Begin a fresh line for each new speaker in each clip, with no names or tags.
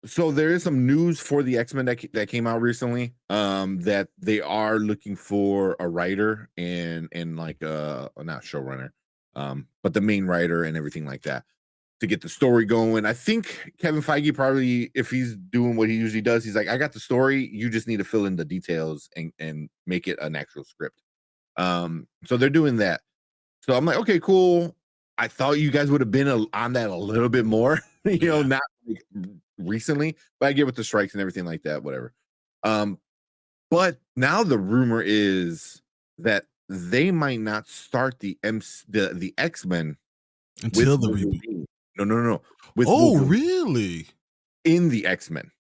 So there is some news for the X-Men that came out recently. That they are looking for a writer and like not showrunner, but the main writer and everything like that to get the story going. I think Kevin Feige probably, if he's doing what he usually does, he's like, I got the story, you just need to fill in the details and make it an actual script. So they're doing that. So I'm like, okay, cool. I thought you guys would have been on that a little bit more, not like recently, but I get with the strikes and everything like that, whatever. But now the rumor is that they might not start the X-Men
until
with
the
Wolverine. No. With
Oh,
Wolverine
really?
in the X-Men.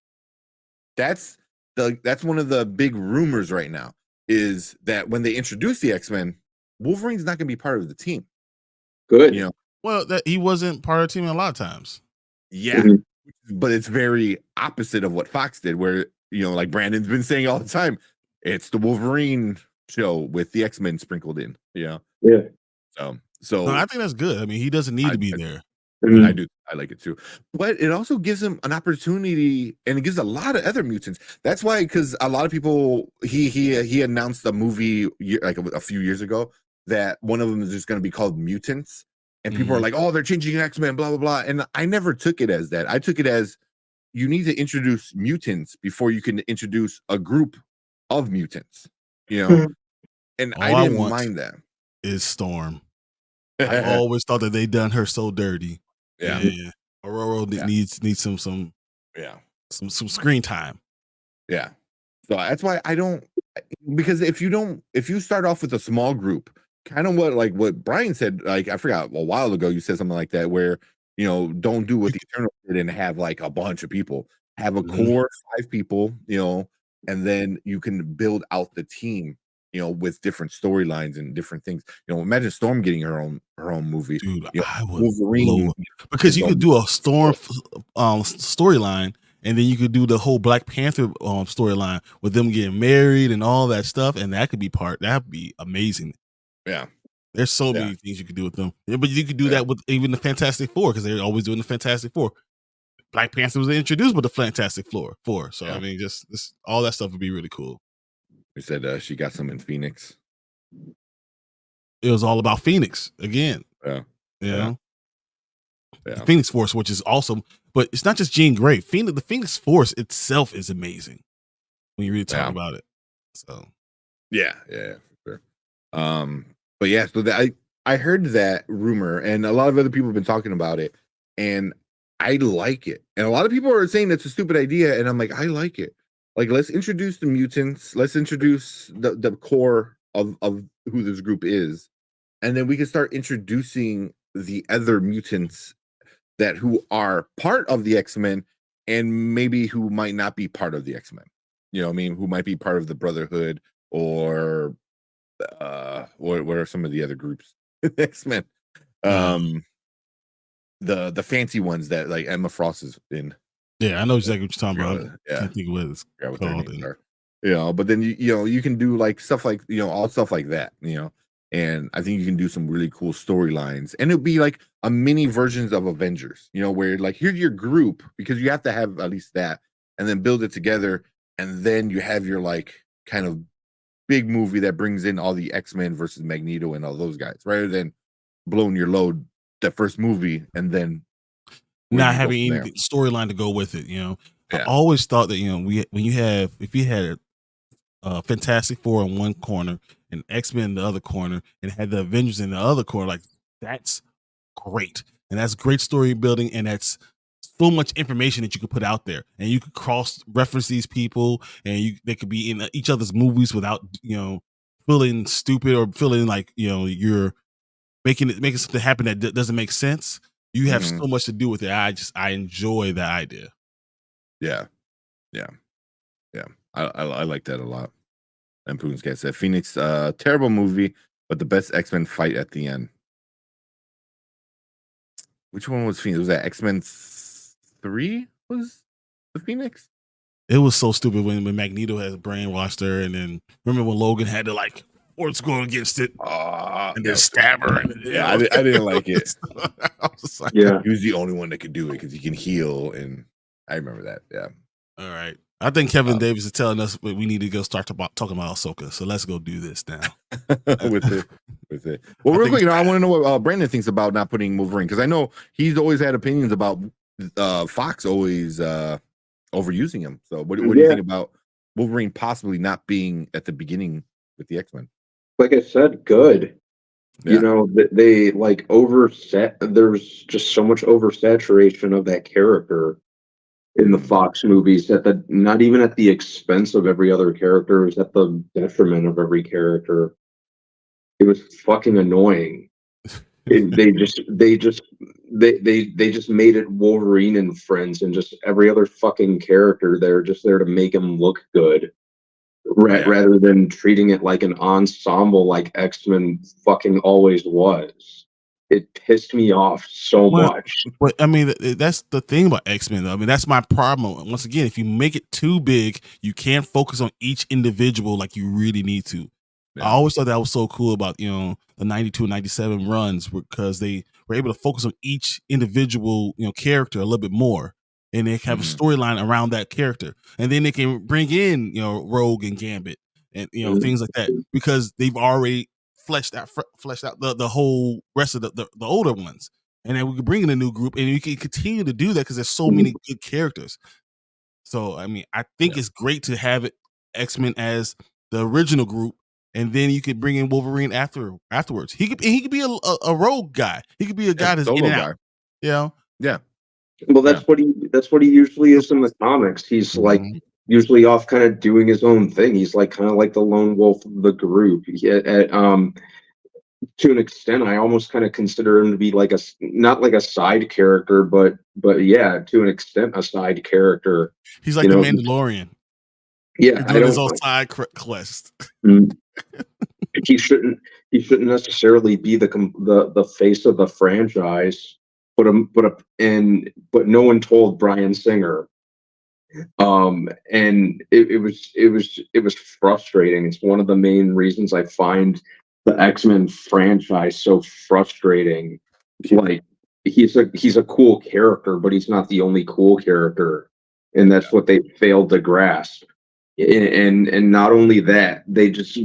That's one of the big rumors right now, is that when they introduce the X-Men, Wolverine's not going to be part of the team.
Good.
Well, that he wasn't part of the team a lot of times.
Yeah. But it's very opposite of what Fox did, where, like Brandon's been saying all the time, it's the Wolverine show with the X-Men sprinkled in.
Yeah.
So
No, I think that's good. I mean, he doesn't need to be there.
I do. I like it too. But it also gives him an opportunity, and it gives a lot of other mutants. That's why, because a lot of people, he announced a movie like a few years ago that one of them is just going to be called Mutants. And people are like, oh, they're changing X-Men, blah, blah, blah. And I never took it as that. I took it as, you need to introduce mutants before you can introduce a group of mutants, And I didn't mind that.
Is Storm. I always thought that they done her so dirty.
Yeah.
Aurora needs some screen time.
Yeah. So that's why I don't, because if you start off with a small group, kind of what Brian said, like, I forgot a while ago, you said something like that, where, don't do what the Eternal did and have like a bunch of people. Have a core 5 people, and then you can build out the team, with different storylines and different things. Imagine Storm getting her own movie.
Dude, I would
Wolverine,
because you could do a Storm storyline, and then you could do the whole Black Panther storyline with them getting married and all that stuff, and that'd be amazing.
Yeah.
There's so many things you could do with them. Yeah, but you could do that with even the Fantastic Four, because they're always doing the Fantastic Four. Black Panther was introduced with the Fantastic Four. So I mean, just all that stuff would be really cool.
We said she got some in Phoenix.
It was all about Phoenix again.
Yeah.
The Phoenix Force, which is awesome, but it's not just Jean Grey. The Phoenix Force itself is amazing when you really talk about it. So
yeah, for sure. But yeah, so I heard that rumor, and a lot of other people have been talking about it, and I like it. And a lot of people are saying it's a stupid idea, and I'm like, I like it. Like, let's introduce the mutants. Let's introduce the core of who this group is, and then we can start introducing the other mutants who are part of the X-Men, and maybe who might not be part of the X-Men. Who might be part of the Brotherhood, or what are some of the other groups? X-Men. The fancy ones that like Emma Frost is in.
Yeah, I know exactly what you're talking about. Can't think of what it's
called. But then you can do like stuff like all stuff like that, and I think you can do some really cool storylines, and it'll be like a mini versions of Avengers, where like, here's your group, because you have to have at least that, and then build it together, and then you have your like kind of big movie that brings in all the X-Men versus Magneto and all those guys, rather than blowing your load the first movie and then
not having any storyline to go with it. I always thought that if you had a Fantastic Four in one corner and X-Men in the other corner, and had the Avengers in the other corner, like, that's great, and that's great story building, and that's so much information that you could put out there, and you could cross reference these people, and they could be in each other's movies without feeling stupid or feeling like you're making something happen that doesn't make sense. You have so much to do with it. I enjoy that idea.
Yeah. I like that a lot. And Putin's Cat said Phoenix, terrible movie, but the best X-Men fight at the end. Which one was Phoenix? Was that X-Men 3? Was the Phoenix?
It was so stupid when Magneto has brainwashed her, and then remember when Logan had to like force go against it, and then stab her.
I didn't like it.
I was like,
he was the only one that could do it because he can heal, and I remember that. Yeah.
All right. I think Kevin Davis is telling us we need to go start talking about Ahsoka. So let's go do this now.
with it. Well, real quick, I want to know what Brandon thinks about not putting Wolverine, because I know he's always had opinions about Fox always overusing him. So what do you think about Wolverine possibly not being at the beginning with the X-Men?
Like I said, good. Yeah. You know, they like there's just so much oversaturation of that character in the Fox movies that not even at the expense of every other character, is at the detriment of every character. It was fucking annoying. They just made it Wolverine and friends, and just every other fucking character there just there to make him look good, rather than treating it like an ensemble like X-Men fucking always was. It pissed me off so much.
But I mean, that's the thing about X-Men, though. I mean, that's my problem. Once again, if you make it too big, you can't focus on each individual like you really need to. Yeah. I always thought that was so cool about, the 92 and 97 runs, because they were able to focus on each individual, character a little bit more, and they have a storyline around that character, and then they can bring in, Rogue and Gambit and things like that, because they've already fleshed out the whole rest of the older ones, and then we can bring in a new group, and we can continue to do that because there's so many good characters. So I mean, I think it's great to have it X-Men as the original group, and then you could bring in Wolverine afterwards. He could be a rogue guy. He could be a guy that's in and out. Yeah.
Well, that's what he usually is in the comics. He's like usually off kind of doing his own thing. He's like kind of like the lone wolf of the group. To an extent, I almost kind of consider him to be like not like a side character, but yeah, to an extent, a side character.
He's like the Mandalorian.
Yeah,
I don't his own side quest.
He shouldn't necessarily be the face of the franchise, but no one told Bryan Singer. And it was frustrating. It's one of the main reasons I find the X-Men franchise so frustrating. Like, he's a cool character, but he's not the only cool character, and that's what they failed to grasp. And not only that, they just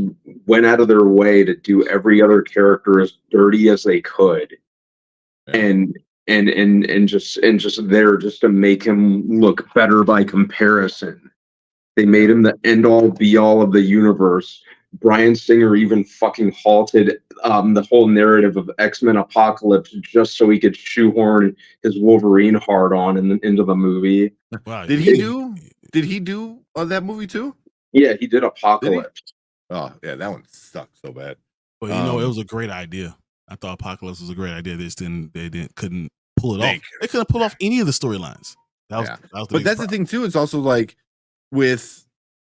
went out of their way to do every other character as dirty as they could, and just there just to make him look better by comparison. They made him the end all be all of the universe. Bryan Singer even fucking halted the whole narrative of X-Men Apocalypse just so he could shoehorn his Wolverine hard on into the movie.
Wow. Did he do that movie too?
Yeah, he did Apocalypse.
Did he? Oh yeah, that one sucked so bad.
But it was a great idea. I thought Apocalypse was a great idea. They couldn't pull it off. They couldn't pull off any of the storylines.
But that's the thing too. It's also like with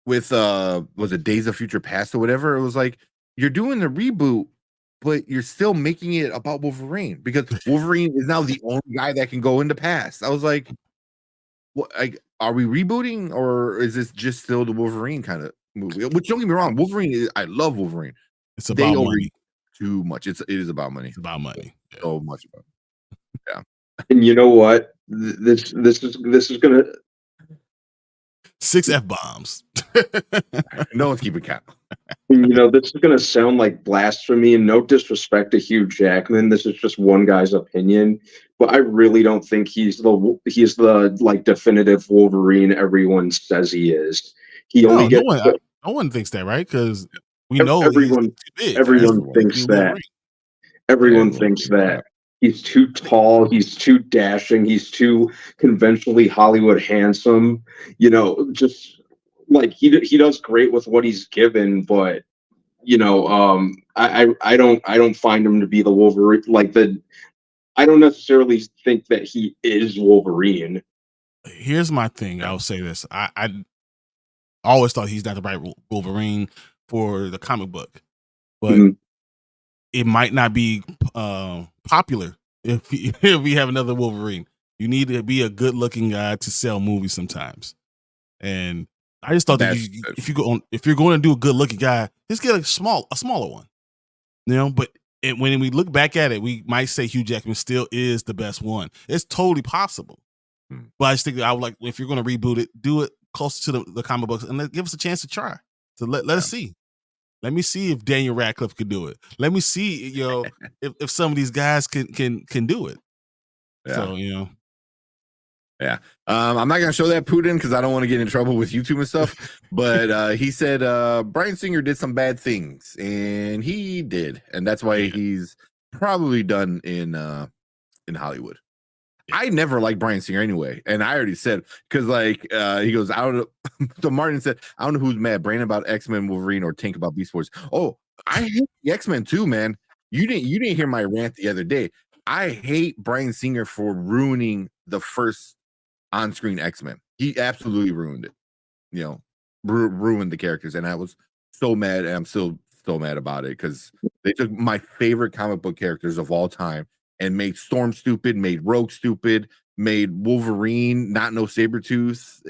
was it Days of Future Past or whatever? It was like you're doing the reboot, but you're still making it about Wolverine, because Wolverine is now the only guy that can go into past. I was like, what? Are we rebooting, or is this just still the Wolverine kind of movie? Which, don't get me wrong, I love Wolverine.
It's about money.
Too much. It is about money.
It's about money.
So much about it. Yeah.
And you know what? This is gonna
6 F-bombs.
No one's keeping count.
This is gonna sound like blasphemy, and no disrespect to Hugh Jackman. This is just one guy's opinion, but I really don't think he's the like definitive Wolverine everyone says he is.
No one thinks that, right? Because we know
everyone thinks that. Everyone thinks that. He's too tall. He's too dashing. He's too conventionally Hollywood handsome. Just like he does great with what he's given, but I don't find him to be the Wolverine. I don't necessarily think that he is Wolverine.
Here's my thing. I'll say this. I always thought he's not the right Wolverine for the comic book, but it might not be popular if we have another Wolverine. You need to be a good looking guy to sell movies sometimes. And I just thought that if you're going to do a good looking guy, just get a smaller one, but when we look back at it, we might say Hugh Jackman still is the best one. It's totally possible. But I just think that I would like, if you're going to reboot it, do it closer to the comic books and give us a chance to try. So let us see. Let me see if Daniel Radcliffe can do it. Let me see, if some of these guys can do it.
Yeah.
So,
Yeah. I'm not gonna show that Putin because I don't want to get in trouble with YouTube and stuff. But he said Bryan Singer did some bad things, and he did, and that's why he's probably done in Hollywood. I never liked Bryan Singer anyway, and I already said, because he goes, I don't know. So Martin said, I don't know who's mad, Brandon about X-Men, Wolverine, or Tank about Beast Wars. Oh, I hate the X-Men too, man. You didn't hear my rant the other day. I hate Bryan Singer for ruining the first on-screen X-Men. He absolutely ruined it. Ruined the characters, and I was so mad, and I'm still mad about it because they took my favorite comic book characters of all time and made Storm stupid, made Rogue stupid, made Wolverine not know Sabretooth.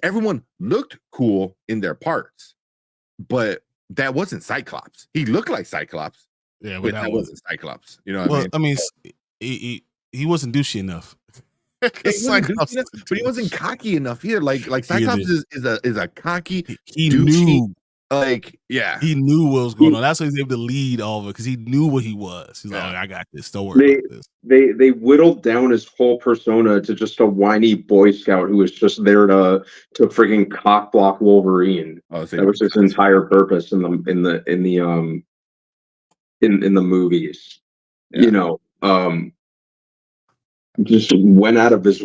Everyone looked cool in their parts, but that wasn't Cyclops. He looked like Cyclops.
Yeah,
but that wasn't Cyclops. You know what
I mean? He wasn't douchey enough.
But he wasn't cocky enough either. Like Cyclops is a cocky.
He
douchey,
knew.
He
knew what was going on. That's why he's able to lead all of it because he knew what he was. He's like, I got this. Don't worry about this.
They whittled down his whole persona to just a whiny Boy Scout who was just there to freaking cockblock Wolverine. That was his entire purpose in the movies. Yeah. Just went out of his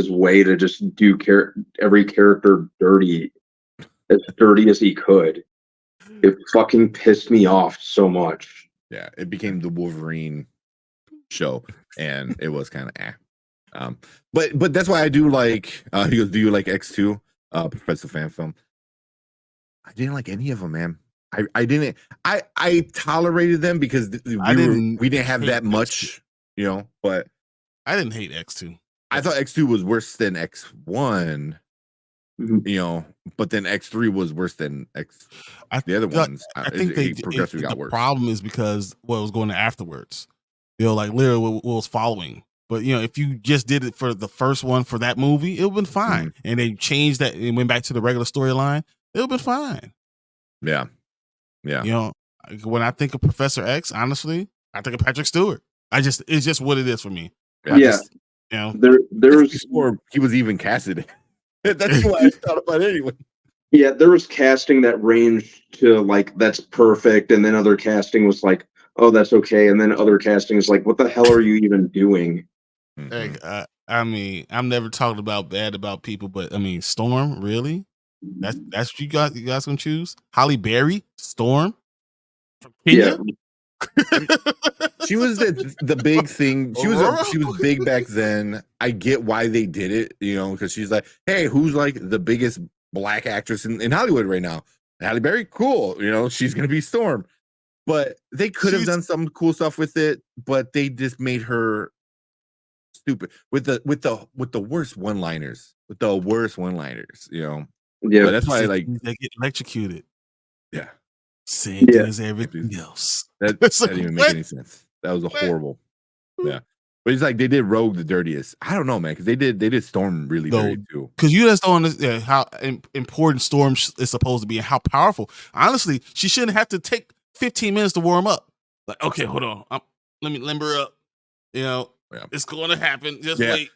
way to just do every character dirty as he could. It fucking pissed me off so much.
Yeah, it became the Wolverine show, and it was kind of but that's why I do like. He goes, "Do you like X2, Professor Fan Film?" I didn't like any of them, man. I didn't. I tolerated them because we didn't have that much, But
I didn't hate X2.
I thought X2 was worse than X1. But then X3 was worse than the other ones.
I think progressively got worse. The problem is because what was going on afterwards. Literally what was following. But if you just did it for the first one for that movie, it would have been fine. Mm-hmm. And they changed that and went back to the regular storyline, it would have been fine.
Yeah. Yeah.
When I think of Professor X, honestly, I think of Patrick Stewart. It's just what it is for me.
There's
before he was even casted. That's why I thought about it anyway.
Yeah, there was casting that ranged to that's perfect, and then other casting was like, oh, that's okay, and then other casting is like, what the hell are you even doing?
Mm-hmm. I'm never talking bad about people, but Storm, really? That's what you guys gonna choose? Halle Berry, Storm, from Kenya?
Yeah.
She was the big thing. She was big back then. I get why they did it, because she's like, hey, who's the biggest black actress in Hollywood right now? Halle Berry, cool. She's gonna be Storm. But they could have done some cool stuff with it, but they just made her stupid with the worst one-liners. Yeah, but that's why
they get electrocuted.
Yeah.
Same as everything else.
That didn't even make any sense. That was horrible. Yeah, but it's like they did Rogue the dirtiest. I don't know, man, because they did Storm really dirty too.
Because you just don't understand how important Storm is supposed to be and how powerful. Honestly, she shouldn't have to take 15 minutes to warm up. Like, okay, hold on, let me limber up. It's going to happen. Just wait.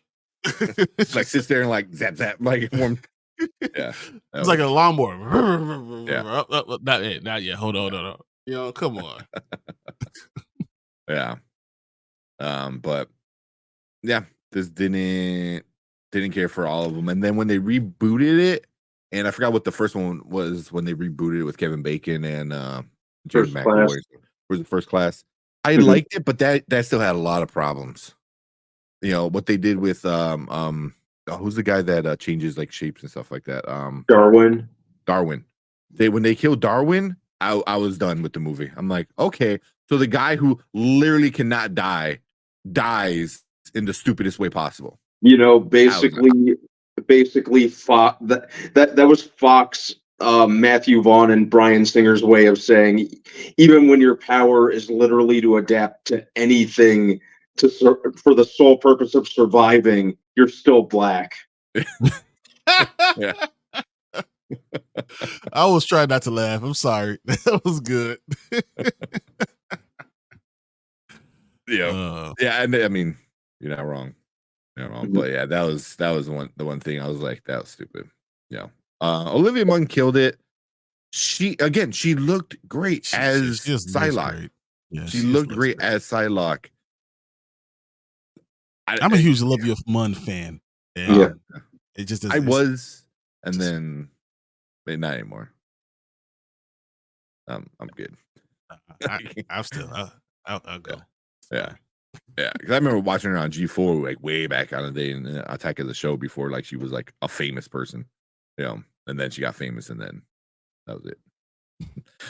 Sits there and zap zap warm. Yeah,
it's like a lawnmower.
Yeah,
not yet. Hold on. Come on.
Yeah, but yeah, just didn't care for all of them. And then when they rebooted it, and I forgot what the first one was when they rebooted it with Kevin Bacon and James McAvoy. Was the First Class. I liked it, but that still had a lot of problems. What they did with who's the guy that changes shapes and stuff like that?
Darwin.
When they killed Darwin, I was done with the movie. I'm like, okay, so the guy who literally cannot die dies in the stupidest way possible.
Basically, Fox, that was Fox, Matthew Vaughn and Bryan Singer's way of saying, even when your power is literally to adapt to anything for the sole purpose of surviving, you're still black.
Yeah.
I was trying not to laugh. I'm sorry. That was good.
Yeah. And I mean, you're not wrong. You're not wrong. But yeah, that was the one thing I was like, that was stupid. Yeah. Olivia Munn killed it. She looked great as Psylocke. Yeah, she looked great as Psylocke.
I'm a huge Olivia Munn fan.
Yeah.
It just
I was, and then not anymore. I'm good.
I'll go.
Yeah. Because I remember watching her on G4 like way back on the day in Attack of the Show before like she was like a famous person, and then she got famous, and then that was it.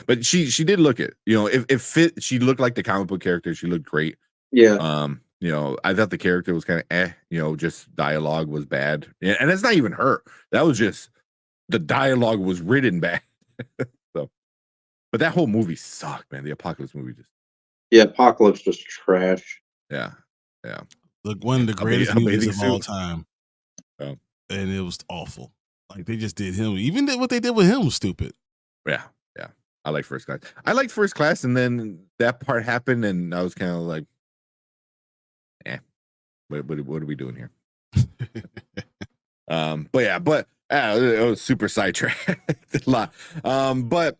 But she did look it, it fit. She looked like the comic book character. She looked great.
Yeah.
I thought the character was kind of just dialogue was bad, and it's not even her. That was just the dialogue was written bad. So, but that whole movie sucked, man. The Apocalypse movie
Apocalypse was trash.
Yeah.
Look, one of the greatest movies of all time, and it was awful. Like they just did him. Even what they did with him was stupid.
Yeah. I like First Class. I liked First Class, and then that part happened, and I was kind of like, what are we doing here? But it was super sidetracked a lot. But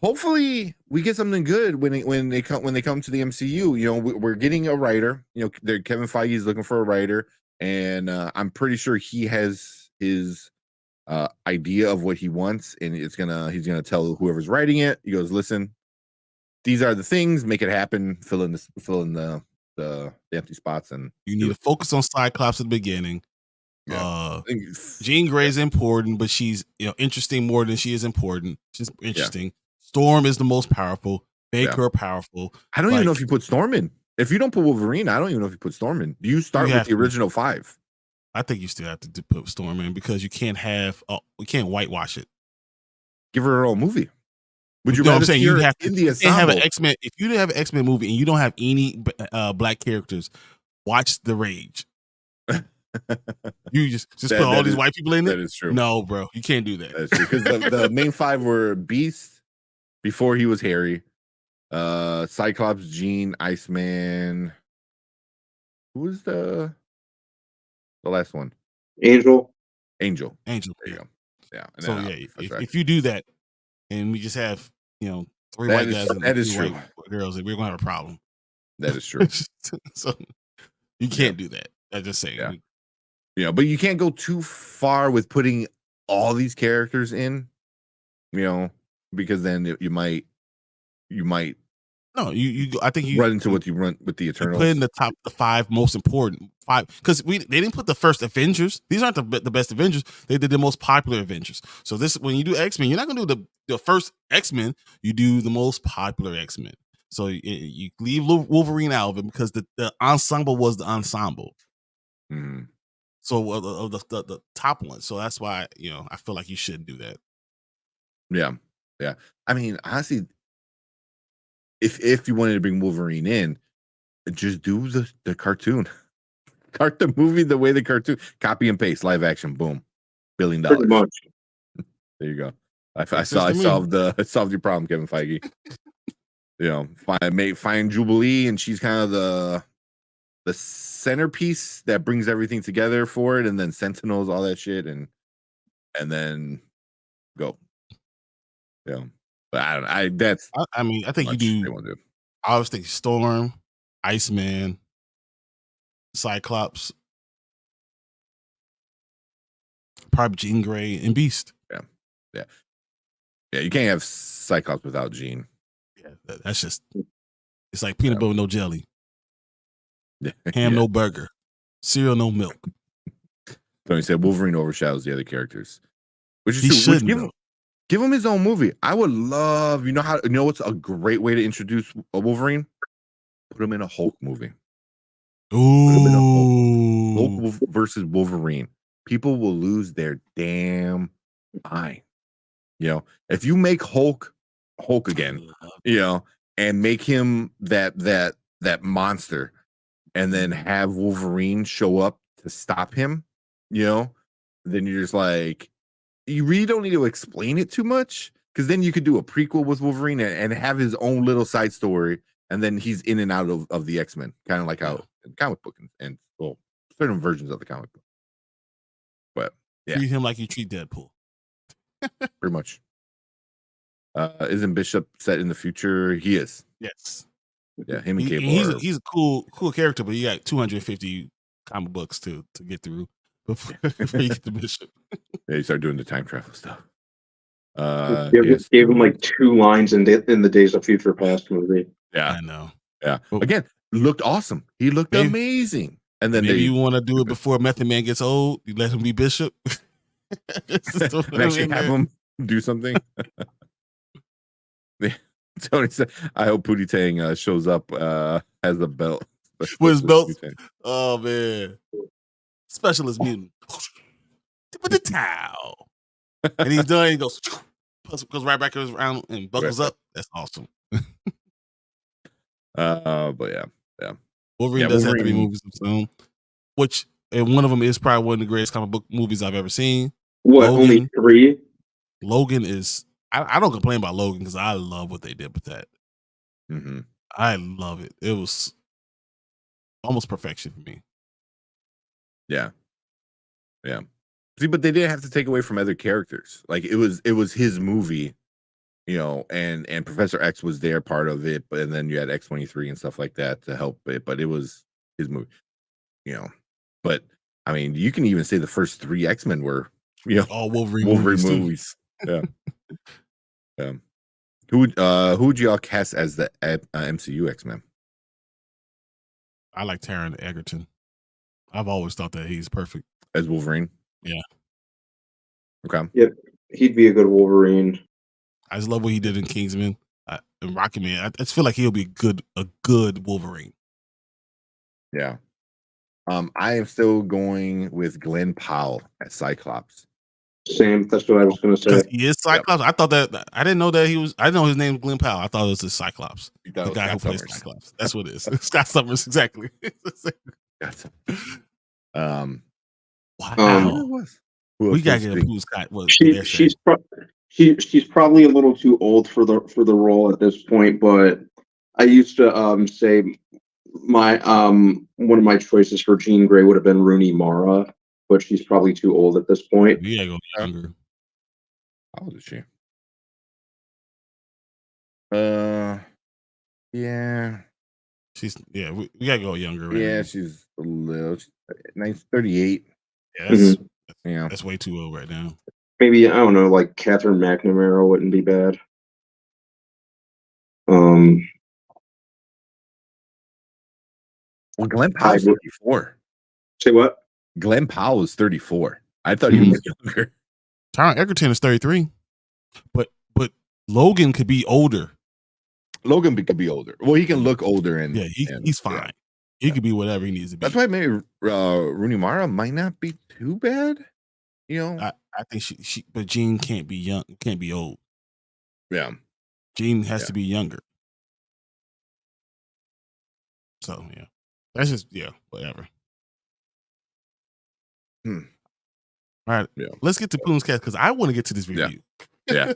hopefully we get something good when they come to the MCU. We're getting a writer. Kevin Feige is looking for a writer, and I'm pretty sure he has his idea of what he wants, and he's gonna tell whoever's writing it. He goes, listen, these are the things, make it happen, fill in the empty spots, and
you need to focus on Cyclops at the beginning. Jean Grey is important, but she's interesting more than she is important. She's interesting. Storm is the most powerful. Baker powerful.
I don't even know if you put Storm in. If you don't put Wolverine, I don't even know if you put Storm in. Do you start with the original 5?
I think you still have to put Storm in because you can't we can't whitewash it.
Give her own movie. Would you rather see her in the ensemble?
Have an X-Men. If you have an X-Men movie and you don't have any black characters, watch The Rage. You just put all these white people in it.
That is true.
No, bro, you can't do that.
That's true because the main 5 were Beast before he was Harry, Cyclops, Jean, Iceman. Who was the last one?
Angel.
There you go. Yeah. And
so if you do that, and we just have 3 white guys and 3 white girls, we're gonna have a problem.
That is true.
So you can't do that. I just say.
But you can't go too far with putting all these characters in, because then you might.
No, I think you
run into what you run with the Eternals.
Put in the 5 most important 5 because they didn't put the first Avengers. These aren't the best Avengers. They did the most popular Avengers. So when you do X-Men, you're not gonna do the first X-Men. You do the most popular X-Men. So you leave Wolverine out of it because the ensemble was the ensemble.
Mm-hmm.
So of the top one. So that's why I feel like you shouldn't do that.
Yeah. I mean, honestly, if you wanted to bring Wolverine in, just do the cartoon, start the movie the way the cartoon, copy and paste, live action, boom, $1 billion.
Pretty much.
There you go. I solved your problem, Kevin Feige. Find Jubilee, and she's kind of the centerpiece that brings everything together for it, and then Sentinels, all that shit, and then go. But I don't know.
I think you do. I was thinking Storm, Iceman, Cyclops, probably Jean Grey, and Beast.
Yeah. You can't have Cyclops without Jean.
Yeah, that's just. It's like peanut butter, no jelly. Ham, no burger. Cereal, no milk.
Tony said Wolverine overshadows the other characters, which is true. Give him his own movie. I would love, what's a great way to introduce a Wolverine? Put him in a Hulk movie.
Ooh.
Put him in a Hulk versus Wolverine. People will lose their damn mind. If you make Hulk again, and make him that monster, and then have Wolverine show up to stop him, then you're just like, you really don't need to explain it too much, because then you could do a prequel with Wolverine and have his own little side story, and then he's in and out of the X-Men, kind of like how in the comic book and well, certain versions of the comic book. But yeah,
treat him like you treat Deadpool.
pretty much. Isn't Bishop set in the future? He is.
Yes.
Yeah, him and Cable.
He's a cool character, but you got 250 comic books to get through before you get to Bishop.
Yeah, you start doing the time travel stuff.
Gave him like 2 lines in the Days of Future Past movie.
Yeah, I know.
Yeah, again, looked awesome. He looked amazing. And then
maybe you want to do it before Method Man gets old. You let him be Bishop.
And actually have him do something. Tony said, "I hope Pootie Tang shows up as a belt
with his belt." Oh man, specialist mutant with the towel, and he's done. He goes right back around and buckles up. That's awesome.
But yeah.
Wolverine does have to be movies of his own, and one of them is probably one of the greatest comic book movies I've ever seen.
What? Only 3?
Logan is. I don't complain about Logan because I love what they did with that.
Mm-hmm.
I love it. It was almost perfection for me.
Yeah. See, but they didn't have to take away from other characters. Like it was his movie, and Professor X was their part of it, and then you had X-23 and stuff like that to help it. But it was his movie, But I mean, you can even say the first 3 X-Men were,
all Wolverine
movies. Yeah. Who would y'all cast as the MCU X-Men?
I like Taron Egerton. I've always thought that he's perfect
as Wolverine.
Yeah.
Okay.
Yep, he'd be a good Wolverine.
I just love what he did in Kingsman and Rocket Man. I just feel like he'll be a good Wolverine.
Yeah. I am still going with Glenn Powell as Cyclops.
Same. That's what I was going to say.
He is Cyclops. Yep. I thought that. I didn't know that he was. I didn't know his name was Glenn Powell. I thought it was the Cyclops. The guy who plays Cyclops. That's what it is. Scott Summers, exactly. Wow. We gotta get a Pooh Scott.
She's probably a little too old for the role at this point. But I used to say my one of my choices for Jean Grey would have been Rooney Mara. But she's probably too old at this point.
We gotta go younger.
How old is she? Yeah.
We gotta go younger. Right
now. She's a little 38.
Yeah, that's way too old right now.
Maybe, I don't know, like Catherine McNamara wouldn't be bad.
Well, Glenn Powell's 34.
Say what?
Glenn Powell is 34. I thought he was younger.
Taron Egerton is 33. But Logan could be older.
Logan could be older. Well, he can look older and
he's fine. Yeah. He could be whatever he needs to be.
That's why maybe Rooney Mara might not be too bad.
I think she but Jean can't be young, can't be old.
Yeah.
Jean has to be younger. So that's just whatever. All right, let's get to Poon's Cast because I want to get to this review.
Yeah.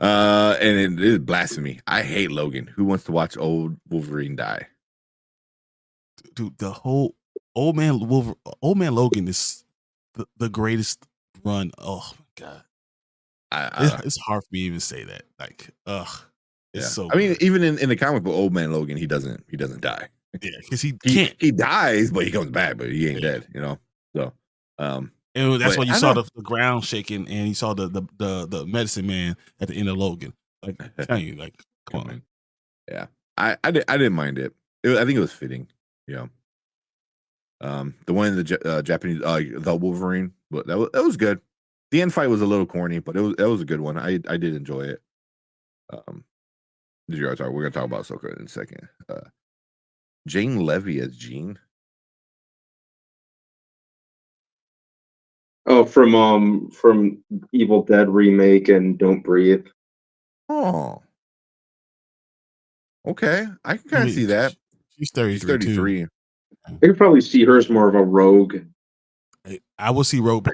And it is blasphemy. I hate Logan. Who wants to watch old Wolverine die?
Dude, the whole old man Logan is the greatest run. Oh my god, it's hard for me to even say that. Like, it's so.
I mean, even in the comic book, old man Logan, he doesn't die.
Yeah, because he can't.
He dies, but he comes back, but he ain't dead. So.
And that's why you saw the ground shaking, and you saw the medicine man at the end of Logan. Like, I tell you, like, come on.
Yeah, I didn't mind it. I think it was fitting. The one in the Japanese, the Wolverine, but that was good. The end fight was a little corny, but that was a good one. I did enjoy it. We're gonna talk about Ahsoka in a second. Jane Levy as Jean.
Oh, from Evil Dead remake and Don't Breathe.
Oh, okay. I can kind of see that.
She's 33 too.
I could probably see her as more of a Rogue.
I will see Rogue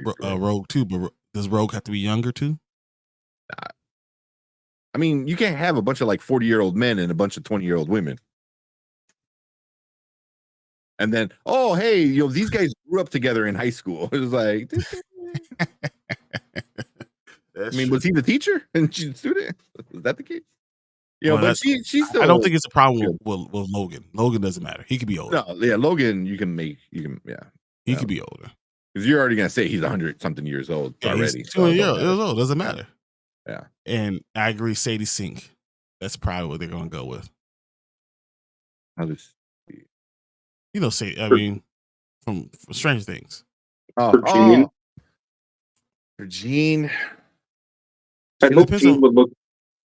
too, but does Rogue have to be younger too?
I mean, you can't have a bunch of like 40-year-old men and a bunch of 20-year-old women. And then, oh, hey, you know, these guys grew up together in high school. It was like, I mean, was he the teacher and she's the student? Was that the case? You know, but she's still.
I don't think it's a problem with Logan. Logan doesn't matter. He could be older.
No, yeah, Logan, you can, yeah.
He could be older.
Because you're already gonna say he's 100-something years old already.
He's 2 years old. Doesn't matter.
Yeah.
And I agree, Sadie Sink. That's probably what they're gonna go with.
I'll just
you know, say I mean from Stranger Things.
For Jean.
For Jean.
I'd hope Jean would look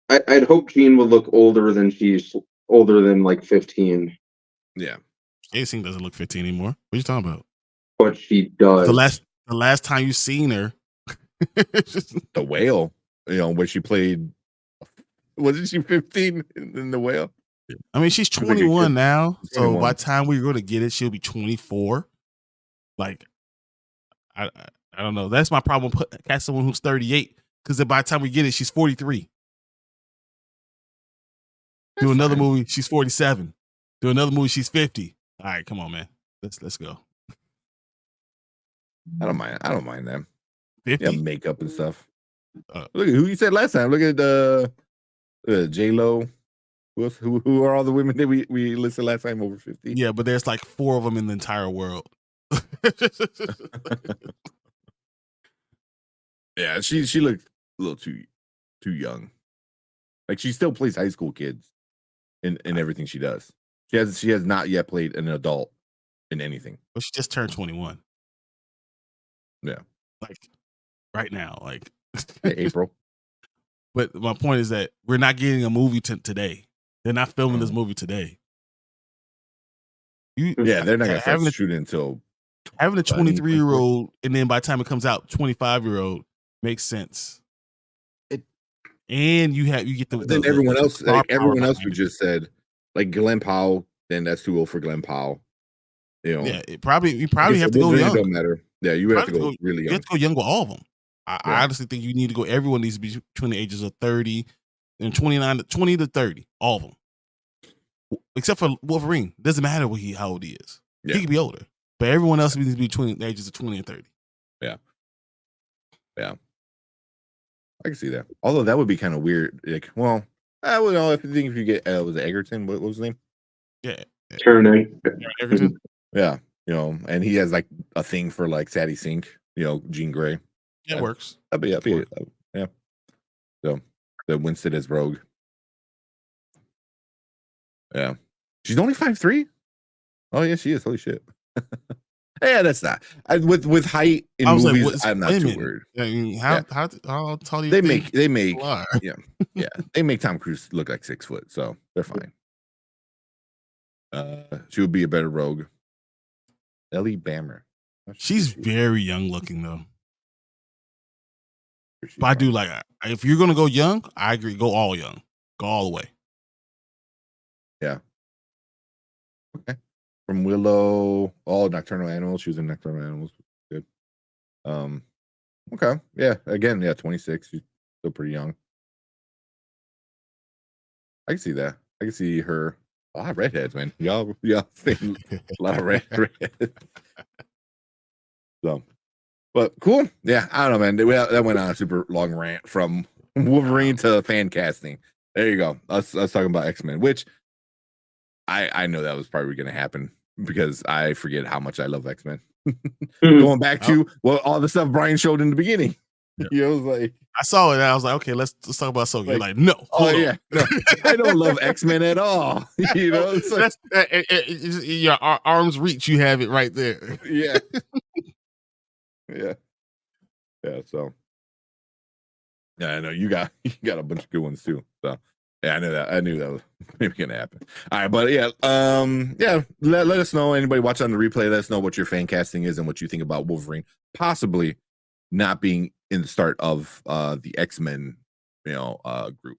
I'd hope Jean would look older than she's older than like 15.
Yeah.
Sadie Sink doesn't look 15 anymore. What are you talking about?
But she does.
The last time you seen her.
The Whale, you know, where she played, wasn't she 15 in The Whale?
I mean, she's 21 now, so by the time we're going to get it, she'll be 24. Like, I don't know. That's my problem. Cast someone who's 38, because by the time we get it, she's 43. Do another movie, she's 47. Do another movie, she's 50. All right, come on, man. Let's go.
I don't mind them.
50?
Yeah, makeup and stuff. Look at who you said last time. Look at J-Lo. Who are all the women that we listed last time over 50?
Yeah, but there's like 4 of them in the entire world.
Yeah, she looked a little too young. Like she still plays high school kids in everything she does. She has not yet played an adult in anything.
But she just turned 21.
Yeah.
Like right now, like
April.
But my point is that we're not getting a movie today. They're not filming this movie today.
They're not gonna start shooting until
having a 23-year-old, and then by the time it comes out, 25-year-old makes sense. And you get the
then everyone else who just said like Glenn Powell, then that's too old for Glenn Powell. You know,
yeah, you probably have to go young.
Don't matter. Yeah, you have to go really young.
You have to go young with all of them. I honestly think you need to go. Everyone needs to be between the ages of 30 and 29, 20 to 30. All of them, except for Wolverine. Doesn't matter how old he is. Yeah. He could be older, but everyone else needs to be between the ages of 20 and 30.
Yeah, yeah, I can see that. Although that would be kind of weird. Like, well, I would know if you get was it Egerton? What was his name?
Yeah,
Egerton.
Yeah, you know, and he has like a thing for like Sadie Sink. You know, Jean Grey.
It works.
Yeah. So the Winston as Rogue. Yeah. She's only 5'3". Oh yeah, she is. Holy shit. Yeah, that's not. With height in movies, I'm not too worried.
I mean, how tall do you
they
think
make yeah they make Tom Cruise look like 6 foot, so they're fine. She would be a better Rogue. Ellie Bammer.
She's very young looking though. But I do like, if you're gonna go young, I agree. Go all young. Go all the way.
Yeah. Okay. From Willow, Nocturnal Animals. She was in Nocturnal Animals. Good. Okay. Yeah. Again, 26. She's still pretty young. I can see that. I can see her. A lot of redheads, man. Y'all think a lot of redheads. So, but cool. Yeah, I don't know, man. That went on a super long rant from Wolverine to fan casting. There you go. Us talking about X-Men, which I know that was probably going to happen because I forget how much I love X-Men. Going back to all the stuff Brian showed in the beginning. Yeah. You know, it was like
I saw it and I was like, okay, let's talk about Sonya. You're like, no.
No, I don't love X-Men at all. You know, it's like,
that's your arm's reach. You have it right there.
Yeah. Yeah. So yeah, I know you got a bunch of good ones too. So yeah, I knew that was maybe gonna happen. All right, but yeah, let us know. Anybody watch on the replay, let us know what your fan casting is and what you think about Wolverine possibly not being in the start of the X-Men, group.